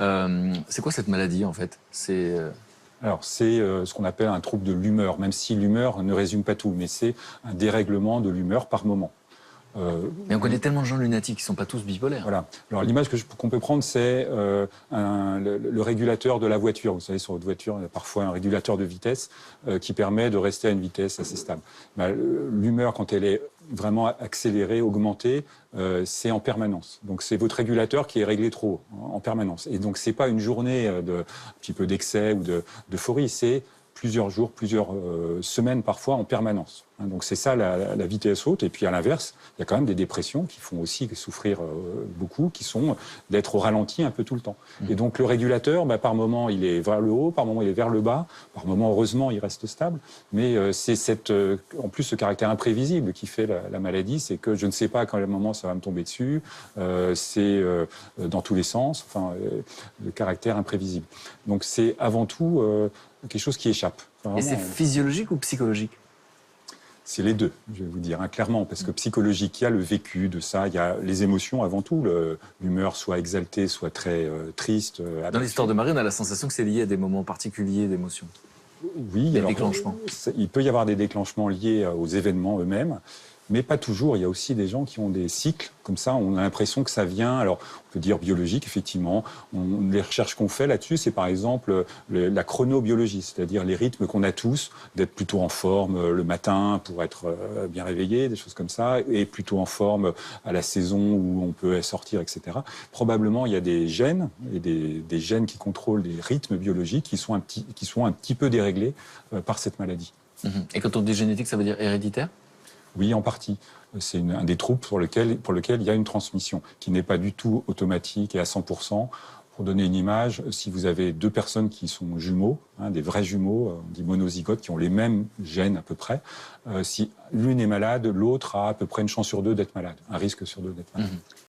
C'est quoi cette maladie, en fait? Alors, c'est ce qu'on appelle un trouble de l'humeur, même si l'humeur ne résume pas tout, mais c'est un dérèglement de l'humeur par moment. Mais on connaît tellement de gens lunatiques qui ne sont pas tous bipolaires. Voilà. Alors l'image qu'on peut prendre, c'est le régulateur de la voiture. Vous savez, sur votre voiture, il y a parfois un régulateur de vitesse qui permet de rester à une vitesse assez stable. L'humeur, quand elle est vraiment accélérée, augmentée, c'est en permanence. Donc c'est votre régulateur qui est réglé trop haut, en permanence. Et donc c'est pas une journée un petit peu d'excès ou d'euphorie, c'est plusieurs jours, plusieurs semaines parfois en permanence. Donc c'est ça la vitesse haute. Et puis à l'inverse, il y a quand même des dépressions qui font aussi souffrir beaucoup, qui sont d'être au ralenti un peu tout le temps. Et donc le régulateur, par moment il est vers le haut, par moment il est vers le bas, par moment heureusement il reste stable. Mais c'est en plus ce caractère imprévisible qui fait la maladie, c'est que je ne sais pas à quel moment ça va me tomber dessus. C'est dans tous les sens. Enfin, le caractère imprévisible. Donc c'est avant tout quelque chose qui échappe. Et c'est physiologique ou psychologique? C'est les deux, je vais vous dire, clairement, parce que psychologique, il y a le vécu de ça, il y a les émotions avant tout, l'humeur soit exaltée, soit très triste. Dans l'histoire de Marie, on a la sensation que c'est lié à des moments particuliers d'émotion. Oui, des déclenchements. Il peut y avoir des déclenchements liés aux événements eux-mêmes, mais pas toujours. Il y a aussi des gens qui ont des cycles comme ça. On a l'impression que ça vient. Alors, on peut dire biologique, effectivement. Les recherches qu'on fait là-dessus, c'est par exemple la chronobiologie, c'est-à-dire les rythmes qu'on a tous, d'être plutôt en forme le matin pour être bien réveillé, des choses comme ça, et plutôt en forme à la saison où on peut sortir, etc. Probablement, il y a des gènes, et des gènes qui contrôlent les rythmes biologiques qui sont un petit peu déréglés par cette maladie. Et quand on dit génétique, ça veut dire héréditaire? Oui, en partie. C'est un des troubles pour lequel il y a une transmission qui n'est pas du tout automatique et à 100%. Pour donner une image, si vous avez deux personnes qui sont jumeaux, des vrais jumeaux, on dit monozygotes, qui ont les mêmes gènes à peu près, si l'une est malade, l'autre a à peu près une chance sur deux d'être malade, un risque sur deux d'être malade.